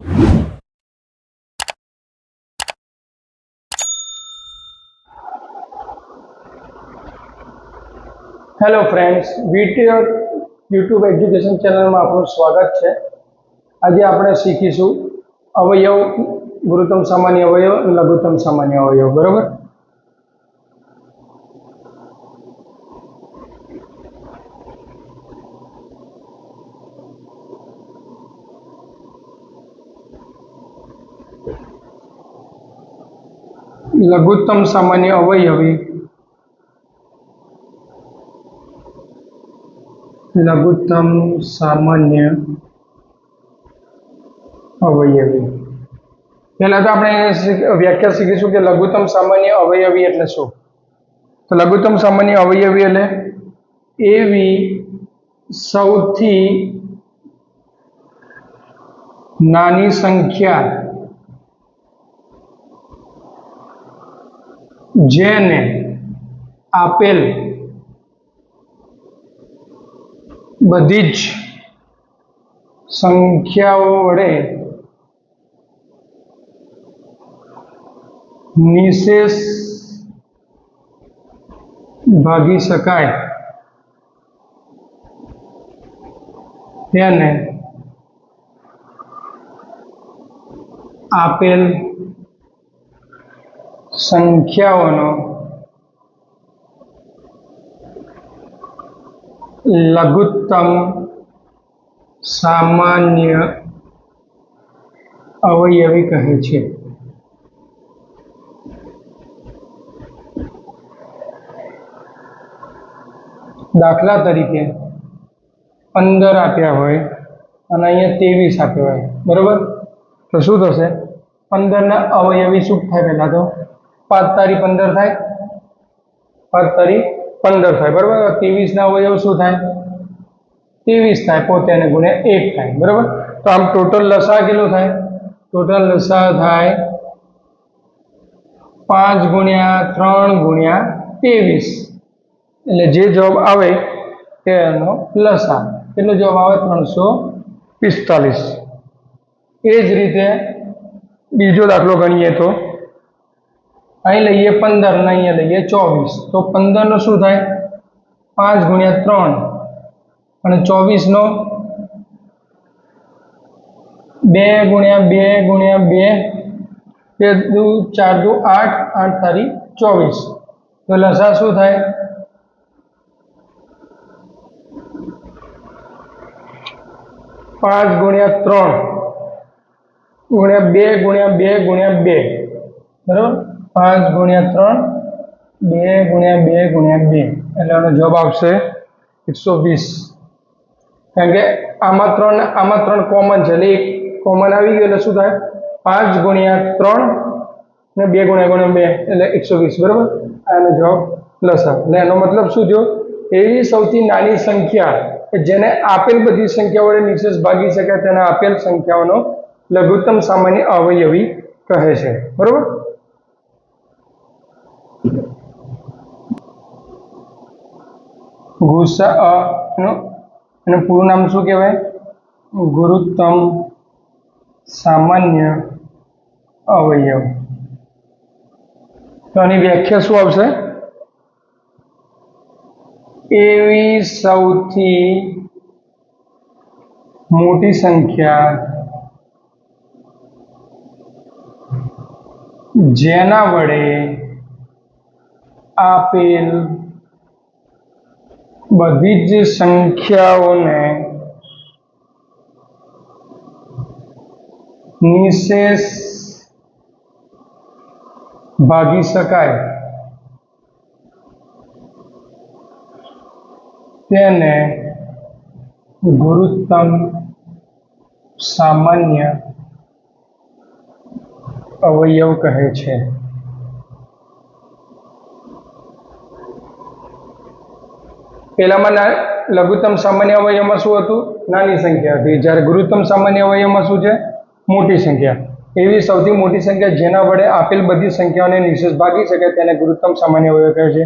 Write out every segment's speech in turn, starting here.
Hello friends, વીટીઆર YouTube education ચેનલમાં આપનું સ્વાગત છે. આજે આપણે શીખીશું અવયવ, ગુરુત્તમ સામાન્ય અવયવ અને લઘુત્તમ સામાન્ય અવયવ. બરોબર? લઘુત્તમ સામાન્ય અવયવી, લઘુત્તમ સામાન્ય અવયવી. પહેલા તો આપણે વ્યાખ્યા શીખીશું કે લઘુત્તમ સામાન્ય અવયવી એટલે શું. તો લઘુત્તમ સામાન્ય અવયવી એટલે એવી સૌથી નાની સંખ્યા જેને આપેલ બધી જ સંખ્યાઓ વડે નિશેષ ભાગી શકાય તેને આપેલ સંખ્યાઓનો લઘુત્તમ સામાન્ય અવયવી કહે છે. દાખલા તરીકે 15 આપ્યા હોય અને અહીંયા 23 આપ્યા હોય. બરોબર? તો શું થશે? 15 ના અવયવી શું થાય? પહેલા તો 5 તારી 15 થાય, 5 તારી 15 થાય. બરોબર? 23 ના અવયવ શું થાય? 23 થાય, પોતે એને ગુણ્યા 1 થાય. બરોબર? તો આમ ટોટલ લસા કેટલું થાય? ટોટલ લસા થાય 5 ગુણ્યા 3 ગુણ્યા 23. એટલે જે જવાબ આવે તેનો લસા. કેટલો જવાબ આવે? 345. એ જ રીતે બીજો દાખલો ગણીએ તો અહીં લઈએ 15 ને અહીંયા લઈએ 24. તો 15 નો શું થાય? 5 ગુણ્યા 3 અને 24 નો 2 ગુણ્યા 2 ગુણ્યા 2, 4 દુ 8, 8 તારી 24. તો લસા શું થાય? 5 ગુણ્યા 3 ગુણ્યા 2 ગુણ્યા 2 ગુણ્યા 2. બરાબર? 5 ગુણ્યા 3, 2 ગુણ્યા 2 ગુણ્યા 2. એટલે આનો જવાબ આવશે 120. કારણ કે આમાં 3 કોમન છે, એટલે એક કોમન આવી ગયું એટલે શું થાય? 5 ગુણ્યા 3 ને 2 ગુણ્યા 2 એટલે 120. બરાબર? આનો જવાબ લસા. એટલે એનો મતલબ શું થયો? એવી સૌથી નાની સંખ્યા કે જેને આપેલ બધી સંખ્યાઓ વડે નિશેષ ભાગી શકાય તેને આપેલ સંખ્યાઓનો લઘુત્તમ સામાન્ય અવયવી કહે છે. બરોબર? ગુસા એનું પૂરું નામ શું કહેવાય? ગુરુત્તમ સામાન્ય અવયવ. તો આની વ્યાખ્યા શું આવશે? એવી સૌથી મોટી સંખ્યા જેના વડે આપેલ બધી જ સંખ્યાઓને નિશેષ ભાગી શકાય તેને ગુરુત્તમ સામાન્ય અવયવ કહે છે. પહેલામાં લઘુત્તમ સામાન્ય અવયવમાં શું હતું? નાની સંખ્યા હતી. જ્યારે ગુરુત્તમ સામાન્ય અવયવમાં શું છે? મોટી સંખ્યા. એવી સૌથી મોટી સંખ્યા જેના વડે આપેલ બધી સંખ્યાઓને નિશેષ ભાગી શકાય તેને ગુરુત્તમ સામાન્ય અવયવ કહે છે.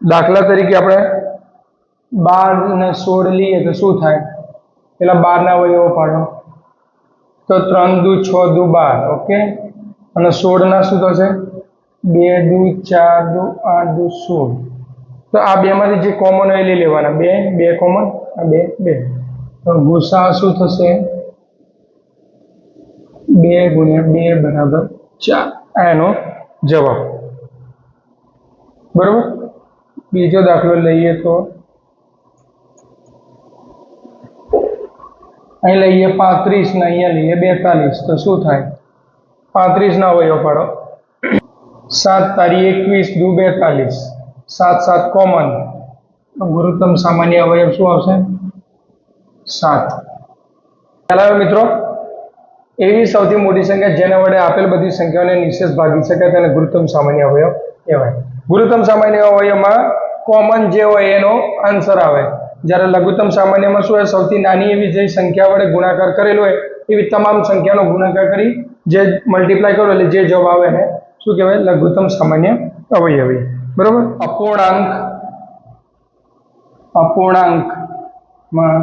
દાખલા તરીકે આપણે 12 ને 16 લઈએ તો શું થાય? પેલા 12 ના અવયવો પાડો. તો 3 દુ 6 દુ 12, ઓકે, અને 16 ના શું થશે? 2 દુ 4 દુ 8 દુ 16. તો આ બેમાંથી જે કોમન હોય એ લઈ લેવાના, 2 કોમન, આ 2 તો ગુસા શું થશે? 2 ગુણ્યા 2 બરાબર 4. આ એનો જવાબ. બરોબર. બીજો દાખલો લઈએ તો અહીં લઈએ 35 ને અહીંયા લઈએ 42. તો શું થાય? 35 ના અવયવ પાડો. 7 તારી 21 દુ 42, 7 7 કોમન, ગુરુત્તમ સામાન્ય અવયવ શું આવશે? 7. ખ્યાલ આવ્યો મિત્રો? એવી સૌથી મોટી સંખ્યા જેના વડે આપેલ બધી સંખ્યાઓને નિશેષ ભાગી શકાય તેને ગુરુત્તમ સામાન્ય અવયવ કહેવાય. ગુરુત્તમ સામાન્ય અવયવમાં કોમન જે હોય એનો આન્સર આવે, જ્યારે લઘુત્તમ સામાન્યમાં શું હોય? સૌથી નાની એવી જે સંખ્યા વડે ગુણાકાર કરેલો હોય એવી તમામ સંખ્યાનો ગુણાકાર કરી જે મલ્ટીપ્લાય કરો એટલે જે જવાબ આવે એને શું કહેવાય? લઘુત્તમ સામાન્ય અવયવી. બરોબર. અપૂર્ણાંકમાં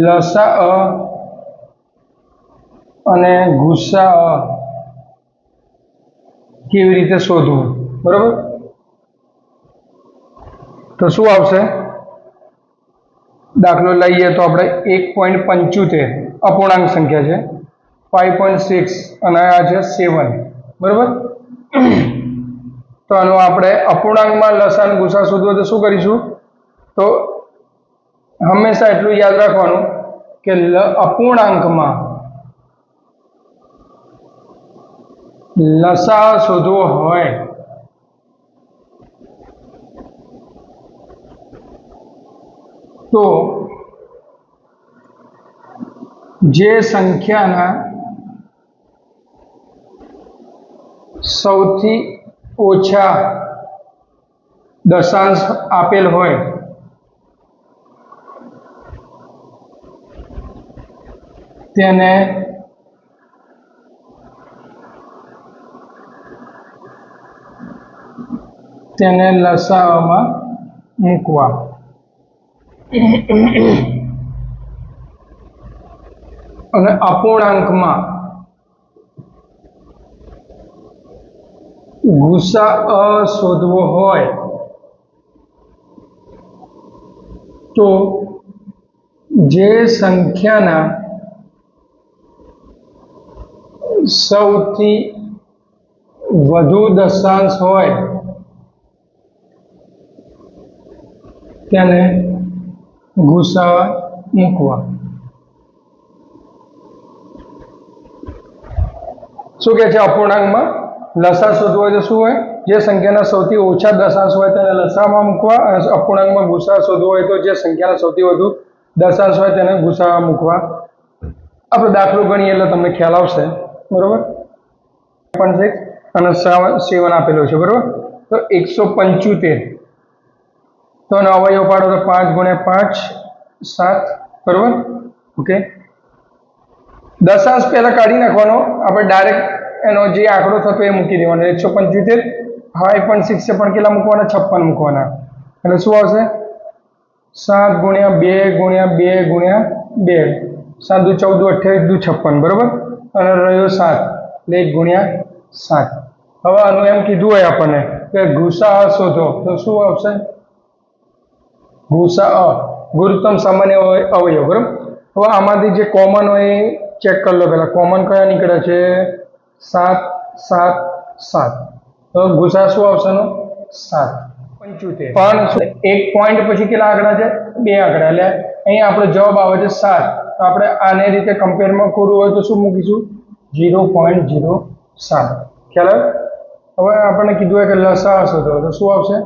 લસાઅ અને ગુસાઅ કેવી રીતે શોધવું? બરોબર. તો શું આવશે? દાખલો લઈએ તો આપણે 1.75 અપૂર્ણાંક સંખ્યા છે, 5.6 અને આ છે 7. બરોબર. તો આનો આપણે અપૂર્ણાંકમાં લસા અને ગુસા શોધવો તો શું કરીશું? તો હંમેશા એટલું યાદ રાખવાનું કે અપૂર્ણાંકમાં લસા શોધવો હોય તો જે સંખ્યાના સૌથી ઓછા દશાંશ આપેલ હોય તેને લસાઅમાં મૂકવા. અને અપૂર્ણાંકમાં ગુસાઅ શોધવો હોય તો જે સંખ્યાના સૌથી વધુ દશાંશ હોય તેને ગુસાઅ મૂકવા. શું કહે છે? અપૂર્ણાંકમાં લસા શોધવો હોય તો શું હોય? જે સંખ્યાના સૌથી ઓછા દશાંશ હોય તેને લસામાં મૂકવા, અને અપૂર્ણાંકમાં ગુસા શોધવો હોય તો જે સંખ્યાના સૌથી વધુ દશાંશ હોય તેને ગુસામાં મૂકવા. આપણે દાખલો ગણીએ એટલે તમને ખ્યાલ આવશે. બરોબર. 6 અને 7 આપેલો છે. બરોબર. તો 175. તો એનો અવયવ પાડો તો 5 ગુણ્યા 5 7. બરોબર. ઓકે. દશાંશ પહેલા કાઢી નાખવાનો, આપણે ડાયરેક્ટ એનો જે આંકડો થતો એ મૂકી દેવાનો. 175 5.6 છે પણ કેટલા મૂકવાના? 56 મૂકવાના. એટલે શું આવશે? 7 ગુણ્યા 2 ગુણ્યા 2 ગુણ્યા 2, 7 દુ 14 દુ 28 દુ 56. બરોબર. અને રહ્યો 7 એટલે 1 ગુણ્યા 7. હવે આનું એમ કીધું હોય આપણને કે ગુસાઅ શોધો તો શું આવશે? ગુસાઅ ગુરુત્તમ સામાન્ય અવયવ. બરોબર. હવે આમાંથી જે કોમન હોય એ ચેક કરી લો. પહેલા કોમન કયા નીકળે છે? 7 7 7. તો ગુસા શું આવશે? 7. 75. પણ એક પોઈન્ટ પછી કેટલા આંકડા છે? 2 આંકડા. એટલે અહીં આપણો જવાબ આવે છે 7. તો આપણે આને રીતે કમ્પેરમાં કરવું હોય તો શું મૂકીશું? 0.07. ખ્યાલ આવે? હવે આપણને કીધું હોય કે લસા શોધો તો શું આવશે?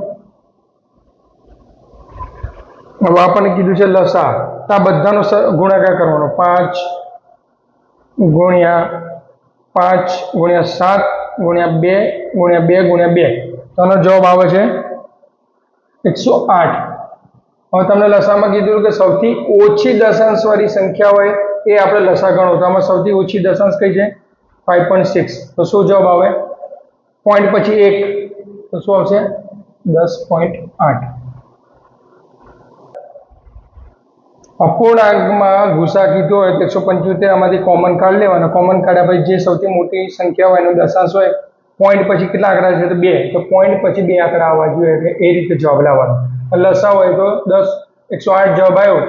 હવે આપણને કીધું છે લસા, તો આ બધાનો ગુણાકાર કરવાનો. 5 ગુણ્યા 5 ગુણ્યા 7 ગુણ્યા 2 ગુણ્યા 2 ગુણ્યા 2. તો આનો જવાબ આવે છે 108. હવે તમને લસામાં કીધું કે સૌથી ઓછી દશાંશવાળી સંખ્યા હોય એ આપણે લસા ગણો. તો આમાં સૌથી ઓછી દશાંશ કઈ છે? 5.6. તો શું જવાબ આવે? પોઈન્ટ પછી 1 તો શું આવશે? 10.8. અપૂર્ણાંકમાં ગુસા કીધો હોય તો 175 આમાંથી કોમન કાઢી લેવાનો. કોમન કાઢ્યા પછી જે સૌથી મોટી સંખ્યા હોય એનો દશાંશ હોય, પોઈન્ટ પછી કેટલા આંકડા છે તો 2, તો પોઈન્ટ પછી 2 આંકડા આવવા જોઈએ, એટલે એ રીતે જવાબ લાવવાનો. લસા હોય તો 10 108 જવાબ આવ્યો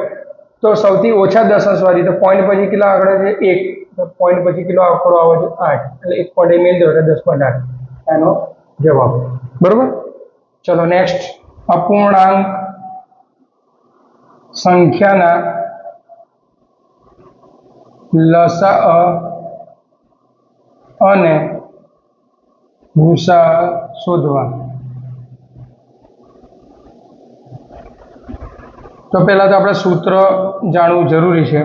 તો સૌથી ઓછા દશાંશ વાળી, તો પોઈન્ટ પછી કેટલા આંકડા છે 1, તો પોઈન્ટ પછી કેટલો આંકડો આવે છે 8, એટલે 1 પોઈન્ટ મેળ દો એટલે 10.8 એનો જવાબ. બરોબર. ચલો નેક્સ્ટ. અપૂર્ણાંક સંખ્યાના લસા અને ગુસા શોધવા. તો પહેલા તો આપણે સૂત્ર જાણવું જરૂરી છે.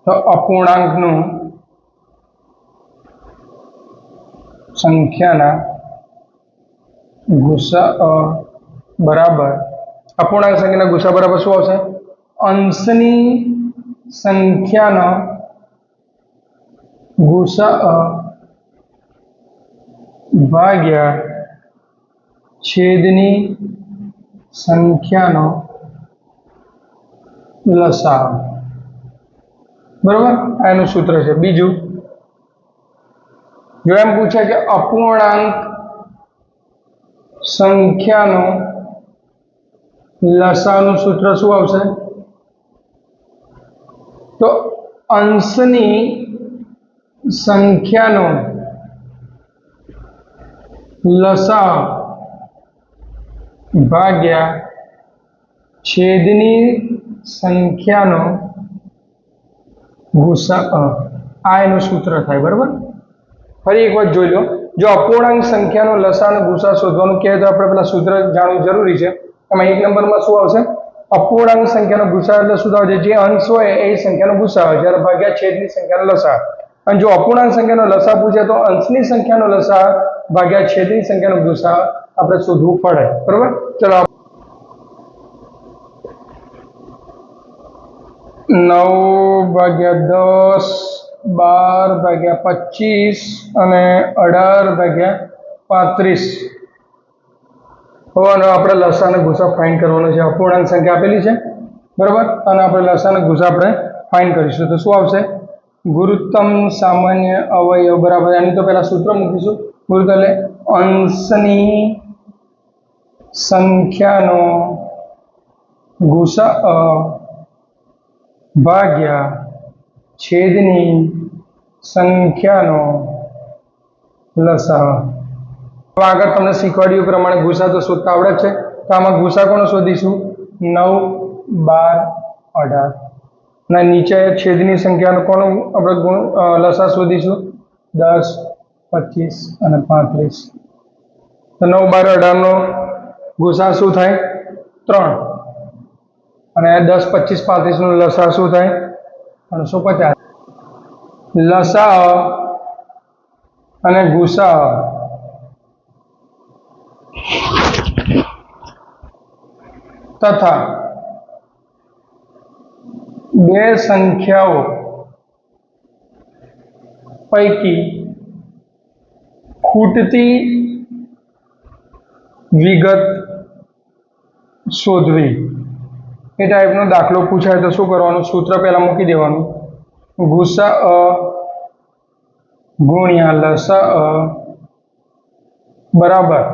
તો અપૂર્ણાંકનું સંખ્યાના ગુસા બરાબર, અપૂર્ણાંક સંખ્યાના ગુસા બરાબર શું આવશે? અંશની સંખ્યાનો ગુસા ભાગ્યા છેદની સંખ્યાનો લસા. બરોબર, આ એનું સૂત્ર છે. બીજું, જો એમ પૂછે કે અપૂર્ણાંક સંખ્યાનો લસાનું સૂત્ર શું આવશે? તો અંશની સંખ્યાનો લસા ભાગ્યા છેદની સંખ્યાનો ગુસા. આ એનું સૂત્ર થાય. બરાબર. ફરી એક વાર જોઈ લો. જો અપૂર્ણાંક સંખ્યાનો લસા અને ગુસા શોધવાનું કહે તો આપણે પેલા સૂત્ર જાણવું જરૂરી છે. એમાં 1 નંબરમાં શું આવશે? અપૂર્ણાંક સંખ્યાનો ગુસા એટલે શું થાય? જે અંશ હોય એ સંખ્યાનો ગુસા હોય, જ્યારે ભાગ્યા છેદની સંખ્યાનો લસા. અને જો અપૂર્ણાંક સંખ્યાનો લસા પૂછે તો અંશની સંખ્યાનો લસા ભાગ્યા છેદની સંખ્યાનો ગુસા આપણે શોધવું પડે. બરોબર. ચલો 9/10, 12/25 અને 18/35. હવે આપણે લસા અને ગુસા ફાઇન્ડ કરવાનો છે. અપૂર્ણાંક સંખ્યા આપેલી છે. બરાબર. અને આપણે લસા અને ગુસા આપણે ફાઇન્ડ કરીશું. તો શું આવશે? ગુરુત્તમ સામાન્ય અવયવ બરાબર, એની તો પહેલા સૂત્ર મૂકીશું. ગુરુત્તમ એટલે અંશની સંખ્યાનો ગુસા ભાગ્યા છેદની સંખ્યાનો લસા. આગળ તમને શીખવાડ્યું પ્રમાણે ગુસા તો શોધતા આવડે છે. તો આમાં ગુસા કોનો શોધીશું? 9, 12, 18. ના નીચે છેદની સંખ્યાનો કોનો આપણે લસા શોધીશું? 10, 25 અને 35. તો 9, 12, 18 નો ગુસા શું થાય? 3. અને 10, 25, 35 નો લસા શું થાય? 350. લસા અને ગુસા તથા બે સંખ્યાઓ પૈકી ખૂટતી વિગત શોધવી. એ ટાઈપનો દાખલો પૂછાય તો શું કરવાનું? સૂત્ર પહેલા મૂકી દેવાનું. ગુસા ગુણ્યા લસા બરાબર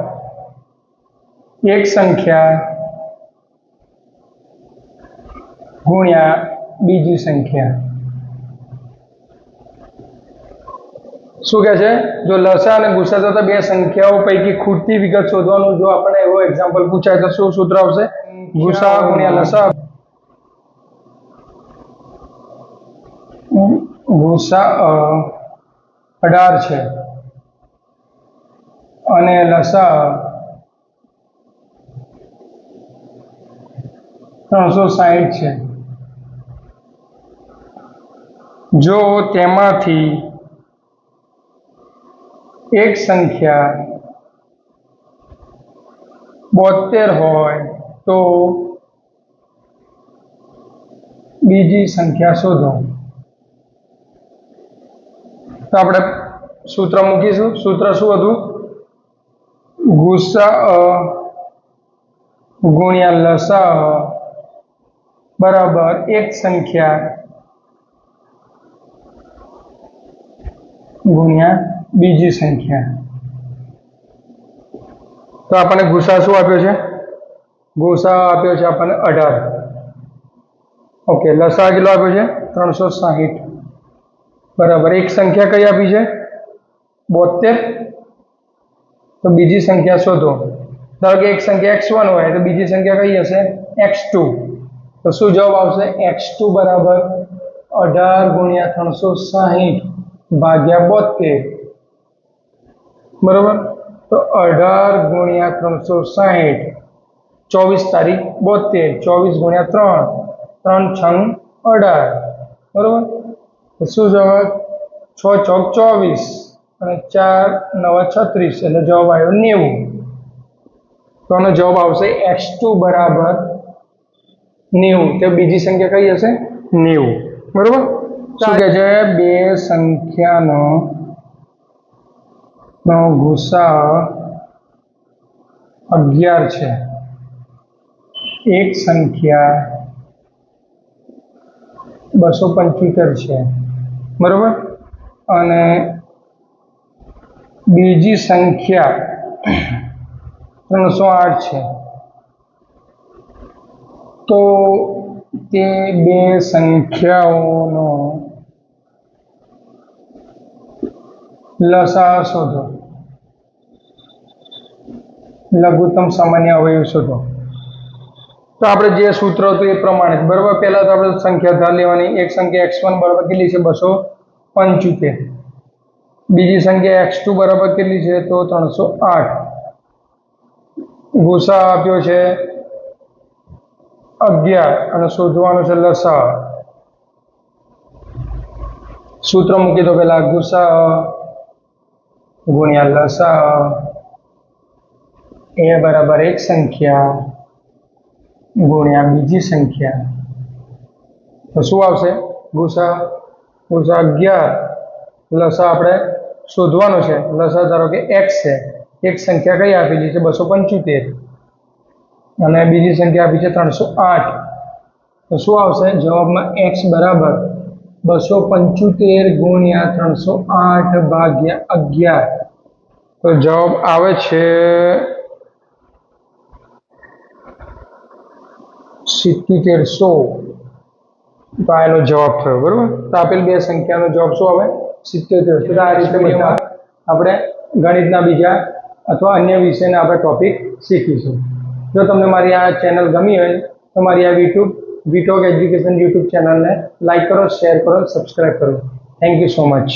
એક સંખ્યા ગુણ્યા બીજી સંખ્યા. શું કહે છે? જો લસા અને ગુસા થતા બે સંખ્યાઓ પૈકી ખૂટતી વિગત શોધવાનું જો આપણે એવો એક્ઝામ્પલ પૂછાય તો શું સૂત્ર આવશે? ગુસા ગુણ્યા લસા. ગુસા 18 છે અને લસા 360 છે. જો તેમાંથી એક સંખ્યા 72 હોય તો બીજી સંખ્યા શોધો. તો આપણે સૂત્ર મૂકીશું. સૂત્ર શું હતું? ગુસા ગુણ્યા લસા બરાબર એક સંખ્યા ગુણ્યા બીજી સંખ્યા. તો આપણને ગુસા શું આપ્યો છે? ગુસા આપ્યો છે આપણને 18. ઓકે, લસા કેટલો આપ્યો છે? 360. બરાબર એક સંખ્યા કઈ આપી છે? 72. તો બીજી સંખ્યા શોધો. ધારો કે એક સંખ્યા x1 હોય તો બીજી સંખ્યા કઈ હશે? x2. તો શું જવાબ આવશે? x2 બરાબર 18 ગુણ્યા 360 ભાગ્યા 72. બરાબર, તો 18 ગુણ્યા 360, 24 તારીખ 72, 24 ગુણ્યા 3, 3 છંગ 18. બરાબર, તો શું જવાબ? 6 ચોક 24 અને 4 9 36, એટલે જવાબ આવ્યો 90. તો આનો જવાબ આવશે x2 બરાબર 90. તો બીજી સંખ્યા કઈ હશે? 90. બરાબર. શું કહે છે? બે સંખ્યાનો ગુસા 11 છે. એક સંખ્યા 275 છે. બરાબર, અને બીજી સંખ્યા 308 છે. તો તે બે સંખ્યાઓનો લસા શોધો. લઘુત્તમ સામાન્ય અવયવ શોધો. તો આપણે જે સૂત્ર હતું એ પ્રમાણે, બરાબર, પહેલા તો આપણે સંખ્યા ધાર લેવાની. એક સંખ્યા x1 બરાબર કેટલી છે? 275. બીજી સંખ્યા x2 બરાબર કેટલી છે? તો 308. ગુસા આપ્યો છે 11 અને શોધવાનું છે લસા. સૂત્ર મૂકી દો પેલા. ગુસા ગુણ્યા લસા એ બરાબર એક સંખ્યા ગુણ્યા બીજી સંખ્યા. તો શું આવશે? ગુસા 11, લસા આપણે શોધવાનો છે. લસા ધારો કે x છે. એક સંખ્યા કઈ આપેલી છે? 275 અને બીજી સંખ્યા આપી છે 308. તો શું આવશે જવાબમાં? x બરાબર 275 ગુણ્યા 308 ભાગ્યા 11. તો જવાબ આવે છે 7700. તો આ એનો જવાબ થયો. બરાબર, તો આપેલ બે સંખ્યાનો જવાબ શું આવે? 7700. તો આ રીતે બધા આપણે ગણિતના બીજા અથવા અન્ય વિષયના આપણે ટોપિક શીખીશું. જો તમને મારી આ ચેનલ ગમી હોય તો મારી આ વીટોક એજ્યુકેશન યુટ્યુબ ચેનલને લાઈક કરો, શેર કરો, સબસ્ક્રાઈબ કરો. Thank you so much.